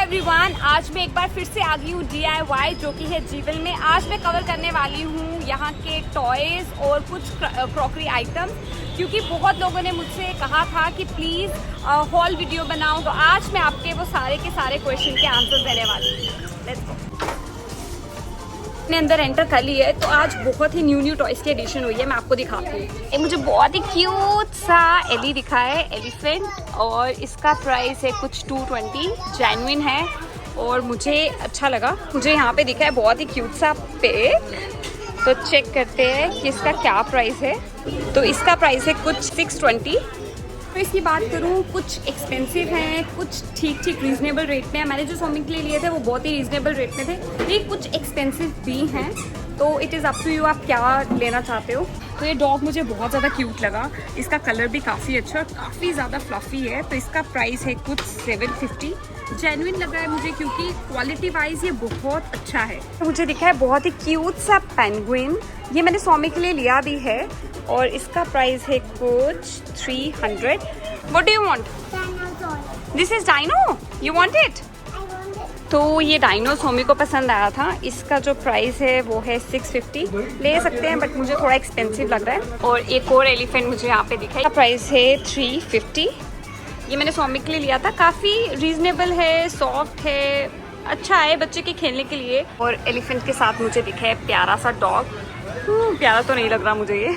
Everyone, आज मैं एक बार फिर से आ गई हूँ DIY जो कि है जीवन में। आज मैं कवर करने वाली हूँ यहाँ के टॉयज़ और कुछ क्रॉकरी आइटम्स, क्योंकि बहुत लोगों ने मुझसे कहा था कि प्लीज़ हॉल वीडियो बनाओ। तो आज मैं आपके वो सारे के सारे क्वेश्चन के आंसर देने वाली हूँ। Let's go. मैंने अंदर एंटर कर लिया है, तो आज बहुत ही न्यू टॉयज़ की एडिशन हुई है, मैं आपको दिखाती हूँ। ये मुझे बहुत ही क्यूट सा एली दिखा है, एलिफेंट, और इसका प्राइस है कुछ 220, जेन्युइन है और मुझे अच्छा लगा। मुझे यहाँ पे दिखा है बहुत ही क्यूट सा पेग, तो चेक करते हैं कि इसका क्या प्राइस है। तो इसका प्राइस है कुछ 620। तो इसकी बात करूँ, कुछ एक्सपेंसिव हैं, कुछ ठीक रीजनेबल रेट में है। मैंने जो सोमिंग के लिए लिए थे वो बहुत ही रीजनेबल रेट में थे, लेकिन कुछ एक्सपेंसिव भी हैं। तो it is up to you, आप क्या लेना चाहते हो। तो ये डॉग मुझे बहुत ज़्यादा क्यूट लगा, इसका कलर भी काफ़ी अच्छा और काफ़ी ज़्यादा फ्लफ़ी है। तो इसका प्राइस है कुछ 750। जेन्युइन लग रहा है मुझे, क्योंकि क्वालिटी वाइज ये बहुत अच्छा है। तो मुझे दिखा है बहुत ही क्यूट सा पेंगुइन, ये मैंने सोमी के लिए लिया भी है और इसका प्राइस है कुछ 300। What do you want? This is dino, you want it? तो ये डाइनो सोमी को पसंद आया था। इसका जो प्राइस है वो है 650। ले सकते हैं, बट मुझे थोड़ा एक्सपेंसिव लग रहा है। और एक और एलिफेंट मुझे यहाँ पे दिखा है, प्राइस है 350। ये मैंने सोमी के लिए लिया था, काफ़ी रीजनेबल है, सॉफ्ट है, अच्छा है बच्चे के खेलने के लिए। और एलिफेंट के साथ मुझे दिखा है प्यारा सा डॉग। प्यारा तो नहीं लग रहा मुझे ये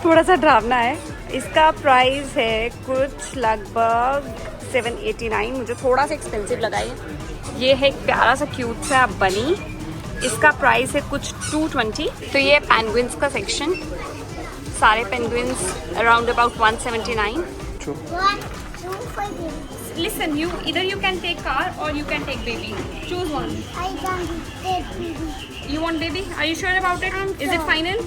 थोड़ा सा डरावना है। इसका प्राइस है कुछ लगभग 789, मुझे थोड़ा सा एक्सपेंसिव लगा ये है एक प्यारा सा क्यूट सा बनी, इसका प्राइस है कुछ 220। तो ये पेंगुइन्स का सेक्शन, सारे penguins around about 179। Listen, either you can take car or you can take baby. Choose one. I want take baby. You want baby? Are you sure about it? Is it final?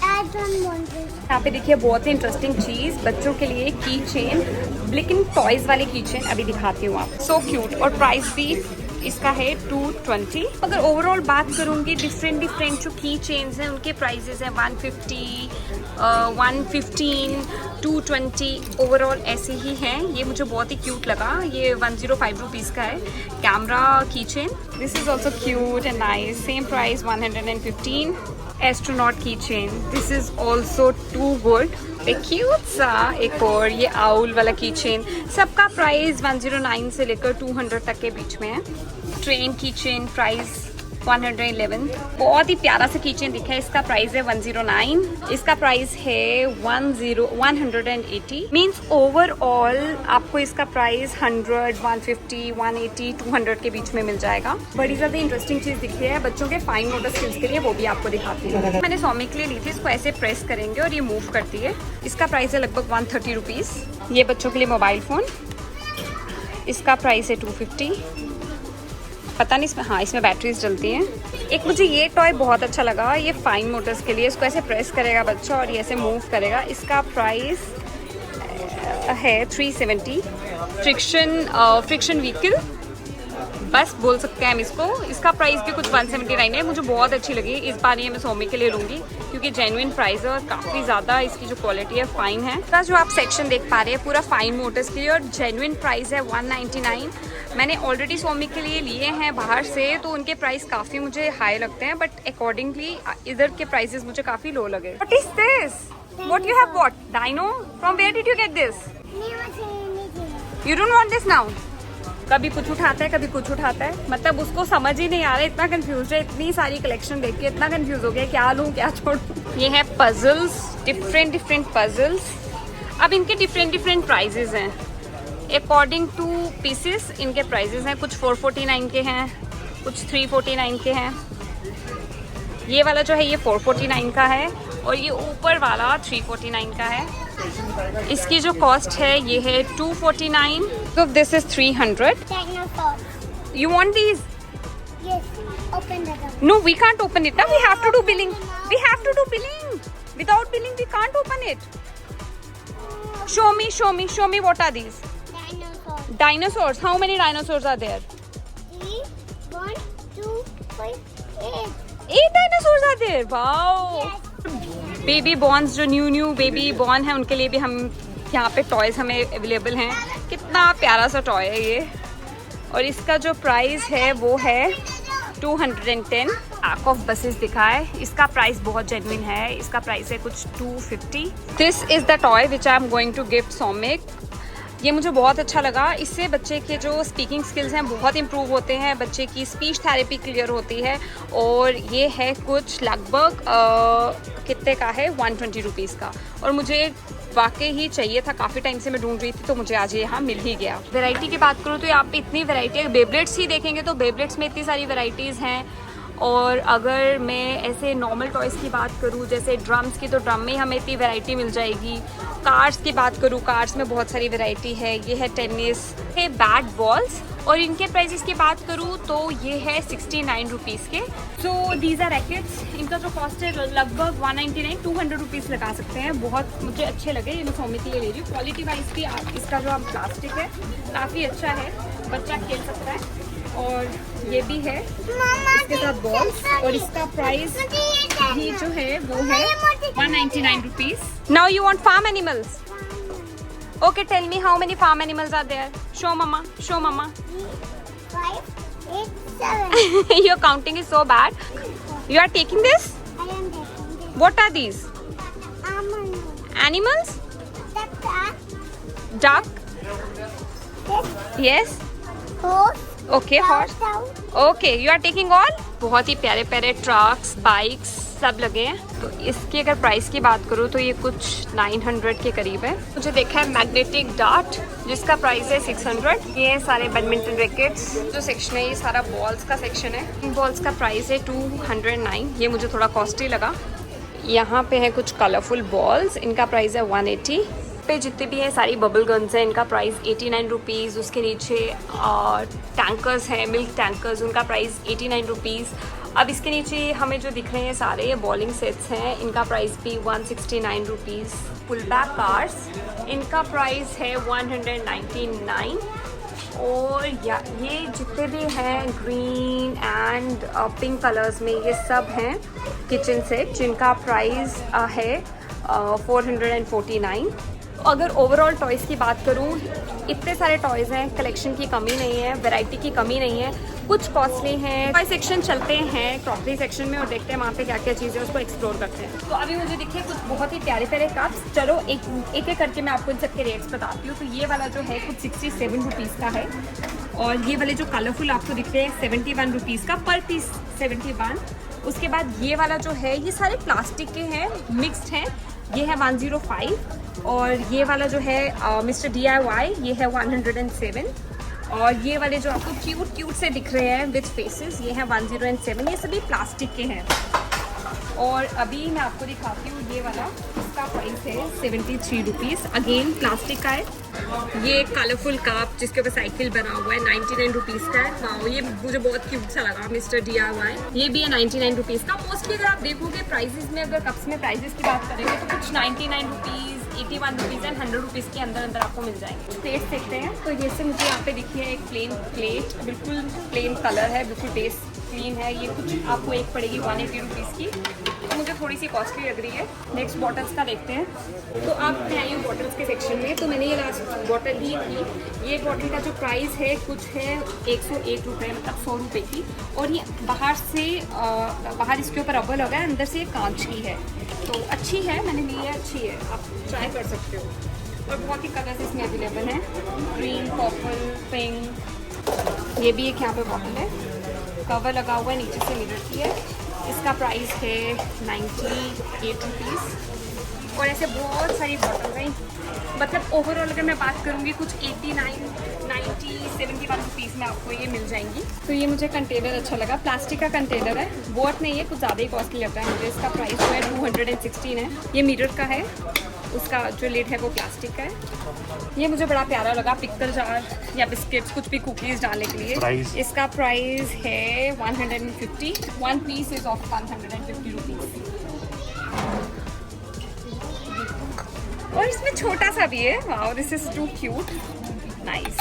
I don't want it. यहाँ पे देखिए बहुत ही interesting चीज, बच्चों के लिए की chain, ब्लिकिन toys वाली की चेन अभी दिखाती हूँ आप। So cute. और प्राइस भी इसका है 220। अगर ओवरऑल बात करूँगी, डिफरेंट जो की चेन्स हैं उनके प्राइसेस हैं 150, 115, 220, ओवरऑल ऐसे ही हैं। ये मुझे बहुत ही क्यूट लगा, ये 105 रुपीज़ का है कैमरा की chain. This is also cute and nice, same price 115। Astronaut की chain, this is also too good. एक क्यूट सा एक और ये आउल वाला की चेन, सबका प्राइस 109 से लेकर 200 तक के बीच में है। ट्रेन की चेन प्राइस 111। बहुत ही प्यारा सा की चेन दिखा है, इसका प्राइस है 109, इसका प्राइस है 180। मीन्स ओवरऑल आपको इसका प्राइस 100, 150, 180, 200 के बीच में मिल जाएगा। बड़ी ज्यादा इंटरेस्टिंग चीज दिखी है बच्चों के फाइन मोटर स्किल्स के लिए, वो भी आपको दिखाती हूँ। मैंने सोमी के लिए ली थी, इसको ऐसे प्रेस करेंगे और ये मूव करती है। इसका प्राइस है लगभग 130 रुपीज। ये बच्चों के लिए मोबाइल फोन, इसका प्राइस है 250। पता नहीं इसमें, हाँ इसमें बैटरीज चलती हैं। एक मुझे ये टॉय बहुत अच्छा लगा, ये फाइन मोटर्स के लिए, इसको ऐसे प्रेस करेगा बच्चा और ये ऐसे मूव करेगा। इसका प्राइस है 370। फ्रिक्शन व्हीकल बस बोल सकते हैं हम इसको। इसका प्राइस भी कुछ 179 है, मुझे बहुत अच्छी लगी। इस बार ये मैं सोमी के लिए लूँगी, क्योंकि जेन्युइन प्राइस है और काफ़ी ज़्यादा इसकी जो क्वालिटी है फाइन है। इसका जो आप सेक्शन देख पा रहे हैं पूरा फाइन मोटर्स के लिए, और जेन्युइन प्राइस है 199। मैंने ऑलरेडी सोमी के लिए लिए हैं बाहर से, तो उनके प्राइस काफ़ी मुझे हाई लगते हैं, बट अकॉर्डिंगली इधर के प्राइसेस मुझे काफ़ी लो लगे। What is this? What you have bought? Dino? From where did you get this? You don't want this now? कभी कुछ उठाता है, कभी कुछ उठाता है, मतलब उसको समझ ही नहीं आ रहा है, इतना कंफ्यूज है। इतनी सारी कलेक्शन देख के इतना कंफ्यूज हो गया, क्या लूँ क्या छोड़ूं। ये है पजल्स, डिफरेंट पजल्स। अब इनके डिफरेंट प्राइजेस हैं अकॉर्डिंग टू पीसेस। इनके प्राइजेस हैं, कुछ 449 के हैं, कुछ 349 के हैं। ये वाला जो है ये 449 का है, और ये ऊपर वाला 349 का है। इसकी जो कॉस्ट है ये है 249। So this is 300. Dinosaur. You want these? Yes. Open the door. No, we can't open it. Now we have to do billing. We have to do billing. Without billing, we can't open it. Show me. What are these? Dinosaur. Dinosaurs. How many dinosaurs are there? 3, 1, 2, 5, 8. 8 dinosaurs are there. Wow. Yes. Baby borns, जो new baby born है उनके लिए भी हम यहाँ पे toys हमें available हैं। कितना प्यारा सा टॉय है ये, और इसका जो प्राइस है वो है 210। आर्क ऑफ बसेस दिखा है, इसका प्राइस बहुत जेन्युइन है, इसका प्राइस है कुछ 250। This is the toy which I am going to gift Saumik. ये मुझे बहुत अच्छा लगा, इससे बच्चे के जो स्पीकिंग स्किल्स हैं बहुत इम्प्रूव होते हैं, बच्चे की स्पीच थेरेपी क्लियर होती है। और ये है कुछ लगभग कितने का है, 120 रुपीज़ का। और मुझे वाकई ही चाहिए था, काफ़ी टाइम से मैं ढूंढ रही थी, तो मुझे आज ये यहाँ मिल ही गया। वैरायटी की बात करूँ तो यहाँ पे इतनी वैरायटी है, बेब्लेट्स ही देखेंगे तो बेब्लेट्स में इतनी सारी वैरायटीज़ हैं। और अगर मैं ऐसे नॉर्मल टॉयज़ की बात करूँ जैसे ड्रम्स की, तो ड्रम में हमें इतनी वैरायटी मिल जाएगी। कार्ड्स की बात करूँ, कार्ड्स में बहुत सारी वैरायटी है। ये है टेनिस है, बैट बॉल्स। और इनके प्राइसेस की बात करूँ तो ये है 69 रुपीज़ के। सो दीज आर रैकेट्स, इनका जो कॉस्ट है लगभग 199 200 रुपीज़ लगा सकते हैं। बहुत मुझे अच्छे लगे, ये मैं सौमिक के लिए ले रही हूँ। क्वालिटी वाइज भी इसका जो प्लास्टिक है काफ़ी अच्छा है, बच्चा खेल सकता है। और ये भी है इसके साथ बॉल्स, और इसका प्राइस भी जो है वो है 199 rupees. Now you want farm animals? Okay, tell me how many farm animals are there? Show mama, show mama. 5, 8, 7. Your counting is so bad. You are taking this? I am taking this. What are these? Almond. Animals? That's Duck? this Yes. horse. Okay, horse. Cow. Okay, you are taking all? बहुत ही प्यारे प्यारे trucks, bikes सब लगे हैं। तो इसकी अगर price की बात करूँ तो ये कुछ 900 के करीब है। मुझे देखा है मैग्नेटिक डार्ट जिसका प्राइस है 600। ये सारे बैडमिंटन रैकेट्स जो सेक्शन है, ये सारा बॉल्स का सेक्शन है। इन बॉल्स का प्राइस है 209। ये मुझे थोड़ा कॉस्टली लगा। यहाँ पे है कुछ कलरफुल बॉल्स, इनका प्राइस है 180। पे जितने भी हैं सारी बबल गन्स हैं, इनका प्राइस 89 रुपीज़। उसके नीचे टैंकर्स हैं, मिल्क टैंकर्स, उनका प्राइस 89 रुपीज़। अब इसके नीचे हमें जो दिख रहे हैं सारे ये बॉलिंग सेट्स हैं, इनका प्राइस भी 169 रुपीज़। पुल बैक कार्स, इनका प्राइस है 199। और ये जितने भी हैं ग्रीन एंड पिंक कलर्स में, ये सब हैं किचन सेट जिनका प्राइस है 449। अगर ओवरऑल टॉयज़ की बात करूँ, इतने सारे टॉयज़ हैं, कलेक्शन की कमी नहीं है, वैरायटी की कमी नहीं है। कुछ कॉस्टली हैं। टॉय सेक्शन चलते हैं क्रॉकरी सेक्शन में और देखते हैं वहाँ पे क्या क्या चीज़ें उसको एक्सप्लोर करते हैं। तो अभी मुझे दिखे कुछ बहुत ही प्यारे प्यारे कप्स। चलो एक एक करके मैं आपको इन सबके रेट्स बताती हूँ। तो ये वाला जो है कुछ 67 रुपीज़ का है, और ये वाले जो कलरफुल आपको दिख रहे हैं 71 रुपीज़ का पर पीस, 71। उसके बाद ये वाला जो है, ये सारे प्लास्टिक के हैं, मिक्सड हैं, ये है 105। और ये वाला जो है मिस्टर DIY, ये है 107। और ये वाले जो आपको क्यूट क्यूट से दिख रहे हैं विथ फेसेस, ये हैं 107। ये सभी प्लास्टिक के हैं। और अभी मैं आपको दिखाती हूँ ये वाला, इसका प्राइस है 73 रुपीज़। अगेन प्लास्टिक का है। ये कलरफुल कप जिसके ऊपर साइकिल बना हुआ है 99 रुपीज़ का है। वाओ, ये मुझे बहुत क्यूट सा लगा, मिस्टर DIY। ये भी है 99 रुपीज़ का। मोस्टली अगर आप देखोगे प्राइसेस में, अगर कप्स में प्राइसेस की बात करेंगे तो कुछ 99 रुपीज़, 81 रुपीज़ एंड 100 रुपीज़ के अंदर अंदर आपको मिल जाएंगे। प्लेट्स देखते हैं। तो जैसे मुझे यहाँ पे दिखी है एक प्लेन प्लेट, बिल्कुल प्लेन कलर है, बिल्कुल बेस क्लीन है। ये कुछ आपको एक पड़ेगी 180 रुपीज़ की, तो मुझे थोड़ी सी कॉस्टली लग रही है। नेक्स्ट बॉटल्स का देखते हैं। तो अब मैं आई हूँ बॉटल्स के सेक्शन में। तो मैंने ये लास्ट बॉटल ली थी। ये बॉटल का जो प्राइस है कुछ है 101 रुपये, मतलब 100 रुपये की। और ये बाहर से बाहर इसके ऊपर रबर लगा है, अंदर से कांच की है, तो अच्छी है, मैंने ली है, अच्छी है, आप ट्राई कर सकते हो। और बहुत ही कलर्स इसमें अवेलेबल हैं, ग्रीन, पर्पल, पिंक। ये भी एक यहाँ पे बॉटल है, कवर लगा हुआ है, नीचे से मिरर की है। इसका प्राइस है 98 रुपीज़। और ऐसे बहुत सारी बॉटल हैं, मतलब ओवरऑल अगर मैं बात करूँगी कुछ 89, 90, 71 रुपीज़ में आपको ये मिल जाएंगी। तो ये मुझे कंटेनर अच्छा लगा, प्लास्टिक का कंटेनर है, बोट नहीं है, कुछ ज़्यादा ही कॉस्टली लग रहा है मुझे। इसका प्राइस जो है 216 है। ये मिरर का है, उसका जो लिड है वो प्लास्टिक का है। ये मुझे बड़ा प्यारा लगा, पिक्चर जार या बिस्किट्स, कुछ भी कुकीज़ डालने के लिए। इसका प्राइस है 150। One piece is of 150 rupees. और इसमें छोटा सा भी है। Wow, this is too cute, nice.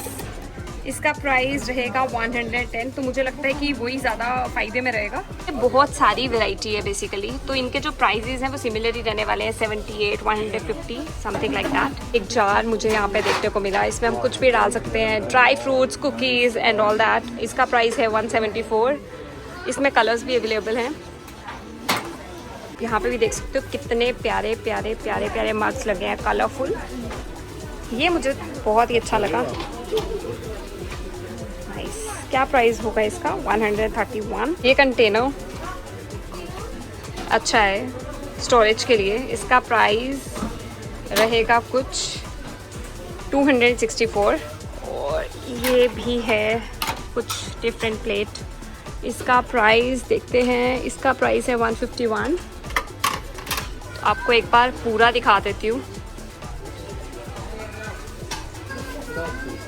इसका प्राइस रहेगा 110, तो मुझे लगता है कि वही ज़्यादा फ़ायदे में रहेगा। बहुत सारी वैरायटी है बेसिकली, तो इनके जो प्राइजेस हैं वो सिमिलर ही रहने वाले हैं, 78, 150 समथिंग लाइक दैट। एक जार मुझे यहाँ पे देखने को मिला, इसमें हम कुछ भी डाल सकते हैं, dry fruits, cookies and all that. इसका प्राइस है 174। इसमें कलर्स भी अवेलेबल हैं। यहाँ पे भी देख सकते हो कितने प्यारे प्यारे प्यारे प्यारे मग्स लगे हैं, कलरफुल। ये मुझे बहुत ही अच्छा लगा। नाइस। क्या प्राइस होगा इसका? 131। ये कंटेनर अच्छा है स्टोरेज के लिए। इसका प्राइस रहेगा कुछ 264। और ये भी है कुछ डिफरेंट प्लेट। इसका प्राइस देखते हैं, इसका प्राइस है 151। आपको एक बार पूरा दिखा देती हूँ।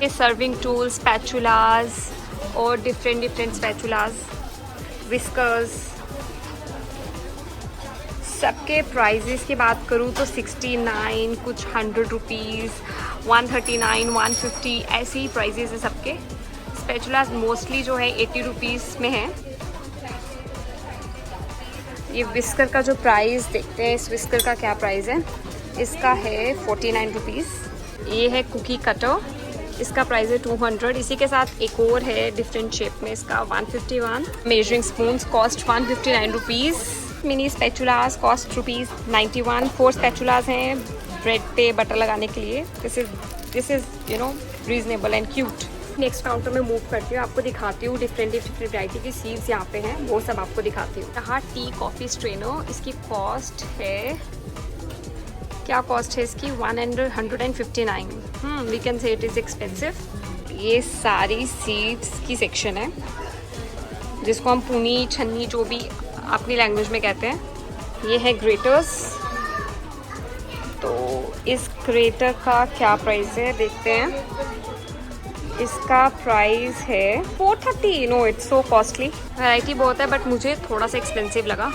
ये सर्विंग टूल्स, स्पैचुलास और डिफरेंट स्पैचुलास, विस्कर्स, सबके प्राइजेस की बात करूँ तो 69, कुछ 100 रुपीज़, 139, 150 ऐसी प्राइजेस है सबके। स्पैचुलास मोस्टली जो है 80 रुपीज़ में है। ये विस्कर का जो प्राइस देखते हैं, इस विस्कर का क्या प्राइस है? इसका है 49 रुपीज़। ये है कुकी कटर, इसका प्राइस है 200। इसी के साथ एक और है डिफरेंट शेप में, इसका 151। Measuring spoons cost 159 rupees. Mini spatulas cost rupees 91। 4 spatulas हैं ब्रेड पे बटर लगाने के लिए। This is you know reasonable and cute. Next counter में मूव करती हूँ, आपको दिखाती हूँ डिफरेंट वैरायटी की सीड्स यहाँ पे हैं, वो सब आपको दिखाती हूँ। यहाँ टी कॉफ़ी स्ट्रेनो, इसकी कॉस्ट है, क्या कॉस्ट है इसकी? 159। We can say it is expensive. ये सारी सीड्स की सेक्शन है, जिसको हम पुनी, छन्नी, जो भी अपनी लैंग्वेज में कहते हैं। ये है ग्रेटर्स। तो इस ग्रेटर का क्या प्राइस है देखते हैं। इसका प्राइस है 430। No, it's so costly. Variety बहुत है बट मुझे थोड़ा सा एक्सपेंसिव लगा।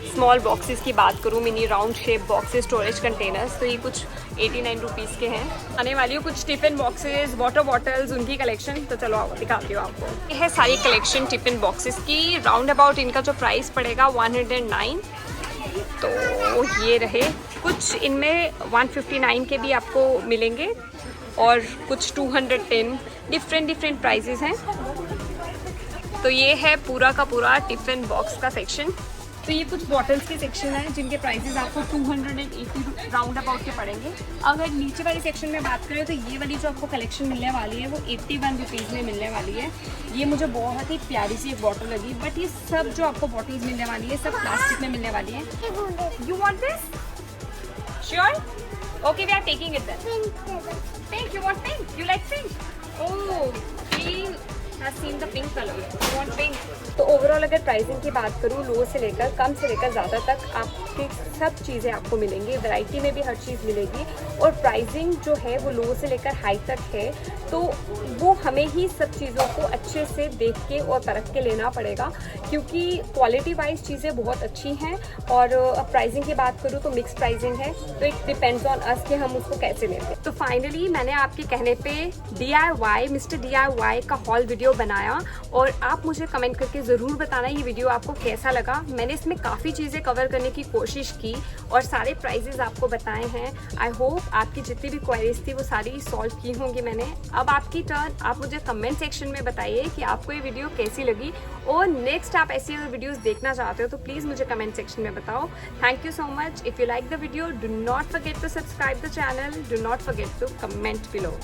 स्मॉल बॉक्सेस की बात करूँ, mini round shape boxes, storage containers, तो ये कुछ 89 रुपीज़ के हैं। आने वाली हूँ कुछ टिफिन बॉक्सेस, वाटर बॉटल्स, उनकी कलेक्शन। तो चलो दिखाती हूँ आपको। ये है सारी कलेक्शन टिफिन बॉक्सेस की। राउंड अबाउट इनका जो प्राइस पड़ेगा 109। तो ये रहे कुछ, इनमें 159 के भी आपको मिलेंगे और कुछ 210। डिफरेंट प्राइजेस हैं। तो ये है पूरा का पूरा टिफिन बॉक्स का सेक्शन। तो ये कुछ बॉटल्स के सेक्शन है जिनके प्राइसेस आपको 280 राउंड अबाउट के पड़ेंगे। अगर नीचे वाली सेक्शन में बात करें तो ये वाली जो आपको कलेक्शन मिलने वाली है वो 81 रुपीज़ में मिलने वाली है। ये मुझे बहुत ही प्यारी सी एक बॉटल लगी, बट ये सब जो आपको बॉटल्स मिलने वाली है सब प्लास्टिक में मिलने वाली है। You want this? Sure? Okay, we are taking it then. Pink, you want pink? You like pink? Oh, has seen the pink color. You want pink? तो ओवरऑल अगर प्राइसिंग की बात करूँ, लो से लेकर कम से लेकर ज़्यादा तक आपकी सब चीज़ें आपको मिलेंगी। वैरायटी में भी हर चीज़ मिलेगी और प्राइसिंग जो है वो लो से लेकर हाई तक है। तो वो हमें ही सब चीज़ों को अच्छे से देख के और परख के लेना पड़ेगा, क्योंकि क्वालिटी वाइज चीज़ें बहुत अच्छी हैं। और प्राइसिंग की बात करूँ तो मिक्स प्राइसिंग है, तो इट डिपेंड्स ऑन अस कि हम उसको कैसे लेते हैं। तो फाइनली मैंने आपके कहने पे DIY मिस्टर DIY का हॉल वीडियो बनाया और आप मुझे कमेंट करके ज़रूर बताना ये वीडियो आपको कैसा लगा। मैंने इसमें काफ़ी चीज़ें कवर करने की कोशिश की और सारे प्राइजेस आपको बताए हैं। आई होप आपकी जितनी भी क्वेरीज थी वो सारी सॉल्व की होंगी मैंने। अब आपकी टर्न, आप मुझे कमेंट सेक्शन में बताइए कि आपको ये वीडियो कैसी लगी और नेक्स्ट आप ऐसी अगर वीडियोस देखना चाहते हो तो प्लीज़ मुझे कमेंट सेक्शन में बताओ। Thank you so much. If you like the video, do not forget to subscribe the channel, do not forget to comment below.